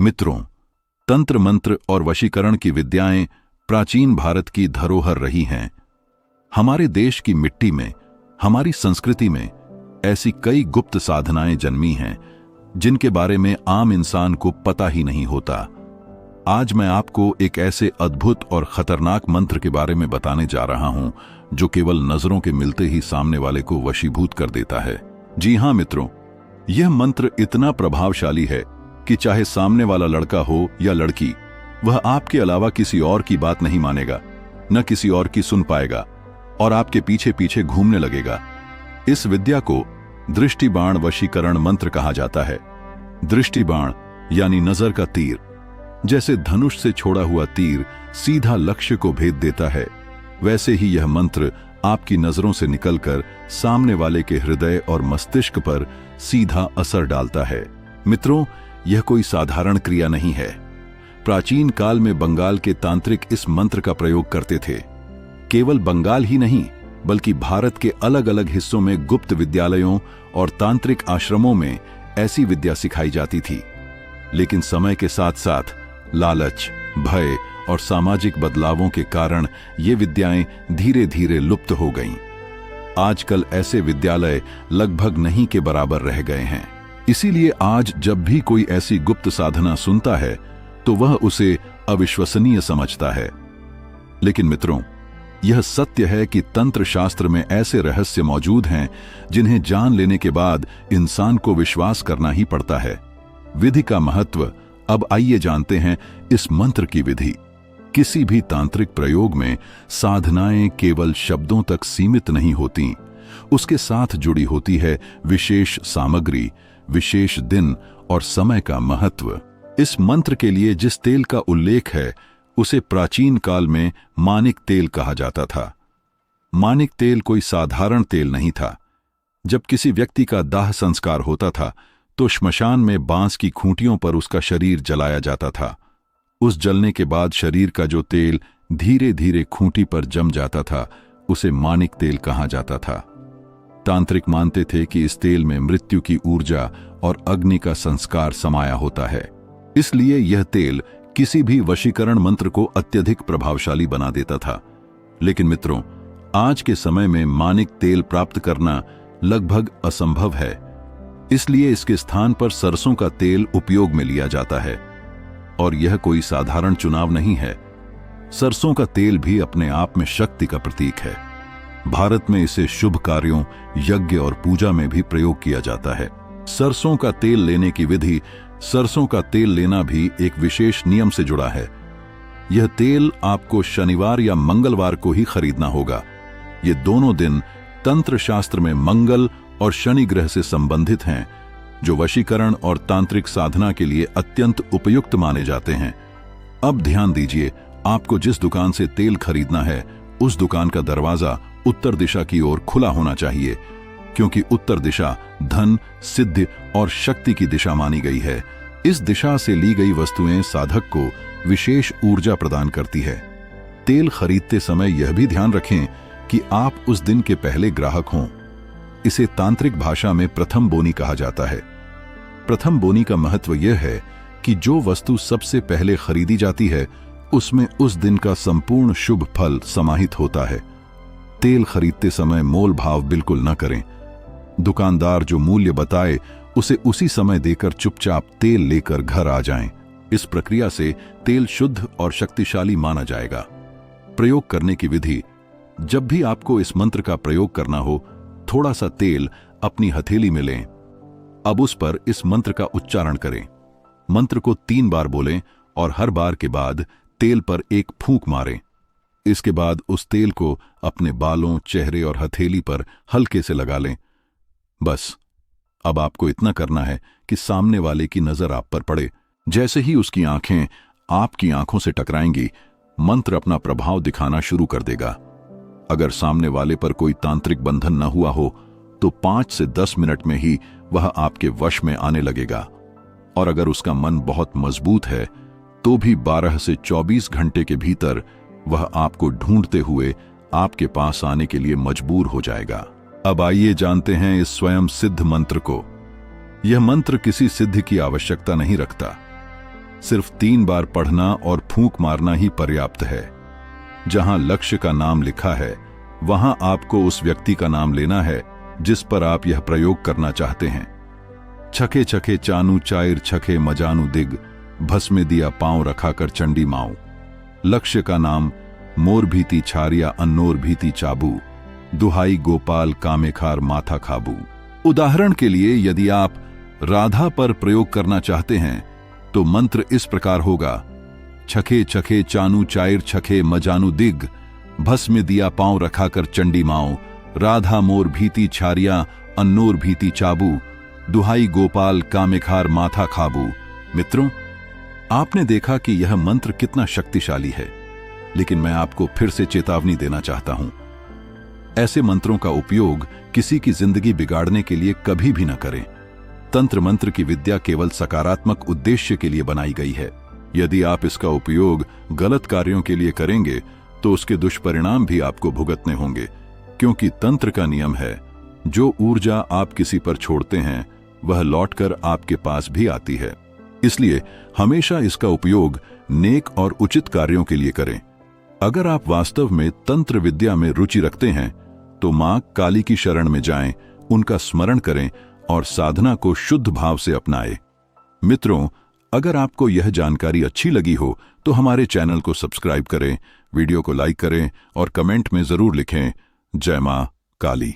मित्रों, तंत्र मंत्र और वशीकरण की विद्याएं प्राचीन भारत की धरोहर रही हैं। हमारे देश की मिट्टी में, हमारी संस्कृति में ऐसी कई गुप्त साधनाएं जन्मी हैं जिनके बारे में आम इंसान को पता ही नहीं होता। आज मैं आपको एक ऐसे अद्भुत और खतरनाक मंत्र के बारे में बताने जा रहा हूं जो केवल नजरों के मिलते ही सामने वाले को वशीभूत कर देता है। जी हां मित्रों, यह मंत्र इतना प्रभावशाली है कि चाहे सामने वाला लड़का हो या लड़की, वह आपके अलावा किसी और की बात नहीं मानेगा, न किसी और की सुन पाएगा और आपके पीछे पीछे घूमने लगेगा। इस विद्या को दृष्टि बाण वशीकरण मंत्र कहा जाता है। दृष्टि बाण यानी नजर का तीर। जैसे धनुष से छोड़ा हुआ तीर सीधा लक्ष्य को भेद देता है, वैसे ही यह मंत्र आपकी नजरों से निकलकर सामने वाले के हृदय और मस्तिष्क पर सीधा असर डालता है। मित्रों, यह कोई साधारण क्रिया नहीं है। प्राचीन काल में बंगाल के तांत्रिक इस मंत्र का प्रयोग करते थे। केवल बंगाल ही नहीं, बल्कि भारत के अलग अलग हिस्सों में गुप्त विद्यालयों और तांत्रिक आश्रमों में ऐसी विद्या सिखाई जाती थी। लेकिन समय के साथ साथ लालच, भय और सामाजिक बदलावों के कारण ये विद्याएं धीरे धीरे लुप्त हो गईं। आजकल ऐसे विद्यालय लगभग नहीं के बराबर रह गए हैं। इसीलिए आज जब भी कोई ऐसी गुप्त साधना सुनता है तो वह उसे अविश्वसनीय समझता है। लेकिन मित्रों, यह सत्य है कि तंत्र शास्त्र में ऐसे रहस्य मौजूद हैं जिन्हें जान लेने के बाद इंसान को विश्वास करना ही पड़ता है। विधि का महत्व। अब आइए जानते हैं इस मंत्र की विधि। किसी भी तांत्रिक प्रयोग में साधनाएं केवल शब्दों तक सीमित नहीं होती, उसके साथ जुड़ी होती है विशेष सामग्री, विशेष दिन और समय का महत्व। इस मंत्र के लिए जिस तेल का उल्लेख है उसे प्राचीन काल में मानिक तेल कहा जाता था। मानिक तेल कोई साधारण तेल नहीं था। जब किसी व्यक्ति का दाह संस्कार होता था तो श्मशान में बांस की खूंटियों पर उसका शरीर जलाया जाता था। उस जलने के बाद शरीर का जो तेल धीरे धीरे खूंटी पर जम जाता था उसे मानिक तेल कहा जाता था। तांत्रिक मानते थे कि इस तेल में मृत्यु की ऊर्जा और अग्नि का संस्कार समाया होता है। इसलिए यह तेल किसी भी वशीकरण मंत्र को अत्यधिक प्रभावशाली बना देता था। लेकिन मित्रों, आज के समय में मानिक तेल प्राप्त करना लगभग असंभव है। इसलिए इसके स्थान पर सरसों का तेल उपयोग में लिया जाता है। और यह कोई साधारण चुनाव नहीं है। सरसों का तेल भी अपने आप में शक्ति का प्रतीक है। भारत में इसे शुभ कार्यों, यज्ञ और पूजा में भी प्रयोग किया जाता है। सरसों का तेल लेने की विधि। सरसों का तेल लेना भी एक विशेष नियम से जुड़ा है। यह तेल आपको शनिवार या मंगलवार को ही खरीदना होगा। ये दोनों दिन तंत्र शास्त्र में मंगल और शनि ग्रह से संबंधित हैं, जो वशीकरण और तांत्रिक साधना के लिए अत्यंत उपयुक्त माने जाते हैं। अब ध्यान दीजिए, आपको जिस दुकान से तेल खरीदना है उस दुकान का दरवाजा उत्तर दिशा की ओर खुला होना चाहिए, क्योंकि उत्तर दिशा धन, सिद्धि और शक्ति की दिशा मानी गई है। इस दिशा से ली गई वस्तुएं साधक को विशेष ऊर्जा प्रदान करती है। तेल खरीदते समय यह भी ध्यान रखें कि आप उस दिन के पहले ग्राहक हों। इसे तांत्रिक भाषा में प्रथम बोनी कहा जाता है। प्रथम बोनी का महत्व यह है कि जो वस्तु सबसे पहले खरीदी जाती है उसमें उस दिन का संपूर्ण शुभ फल समाहित होता है। तेल खरीदते समय मोल भाव बिल्कुल न करें। दुकानदार जो मूल्य बताए उसे उसी समय देकर चुपचाप तेल लेकर घर आ जाएं। इस प्रक्रिया से तेल शुद्ध और शक्तिशाली माना जाएगा। प्रयोग करने की विधि। जब भी आपको इस मंत्र का प्रयोग करना हो, थोड़ा सा तेल अपनी हथेली में लें। अब उस पर इस मंत्र का उच्चारण करें। मंत्र को 3 बार बोलें और हर बार के बाद तेल पर एक फूंक मारें। इसके बाद उस तेल को अपने बालों, चेहरे और हथेली पर हल्के से लगा लें। बस अब आपको इतना करना है कि सामने वाले की नजर आप पर पड़े। जैसे ही उसकी आंखें आपकी आंखों से टकराएंगी, मंत्र अपना प्रभाव दिखाना शुरू कर देगा। अगर सामने वाले पर कोई तांत्रिक बंधन न हुआ हो तो 5 से 10 मिनट में ही वह आपके वश में आने लगेगा। और अगर उसका मन बहुत मजबूत है तो भी 12 से 24 घंटे के भीतर वह आपको ढूंढते हुए आपके पास आने के लिए मजबूर हो जाएगा। अब आइए जानते हैं इस स्वयं सिद्ध मंत्र को। यह मंत्र किसी सिद्धि की आवश्यकता नहीं रखता। सिर्फ 3 बार पढ़ना और फूंक मारना ही पर्याप्त है। जहां लक्ष्य का नाम लिखा है वहां आपको उस व्यक्ति का नाम लेना है जिस पर आप यह प्रयोग करना चाहते हैं। छखे छखे चानू चाइर छखे मजानू दिग, भस्मे दिया पांव रखाकर चंडी माऊ। लक्ष्य का नाम मोर भीति छारिया अन्नोर भीति चाबू, दुहाई गोपाल कामेखार माथा खाबू। उदाहरण के लिए यदि आप राधा पर प्रयोग करना चाहते हैं तो मंत्र इस प्रकार होगा, छखे छखे चानू चाइर छखे मजानू दिग, भस्म दिया पांव रखाकर चंडी माओ। राधा मोर भीति छारिया अन्नोर भीति चाबू, दुहाई गोपाल कामेखार माथा खाबू। मित्रों, आपने देखा कि यह मंत्र कितना शक्तिशाली है, लेकिन मैं आपको फिर से चेतावनी देना चाहता हूं। ऐसे मंत्रों का उपयोग किसी की जिंदगी बिगाड़ने के लिए कभी भी न करें। तंत्र मंत्र की विद्या केवल सकारात्मक उद्देश्य के लिए बनाई गई है। यदि आप इसका उपयोग गलत कार्यों के लिए करेंगे तो उसके दुष्परिणाम भी आपको भुगतने होंगे, क्योंकि तंत्र का नियम है, जो ऊर्जा आप किसी पर छोड़ते हैं वह लौटकर आपके पास भी आती है। इसलिए हमेशा इसका उपयोग नेक और उचित कार्यों के लिए करें। अगर आप वास्तव में तंत्र विद्या में रुचि रखते हैं तो मां काली की शरण में जाएं, उनका स्मरण करें और साधना को शुद्ध भाव से अपनाएं। मित्रों, अगर आपको यह जानकारी अच्छी लगी हो तो हमारे चैनल को सब्सक्राइब करें, वीडियो को लाइक करें और कमेंट में जरूर लिखें, जय मां काली।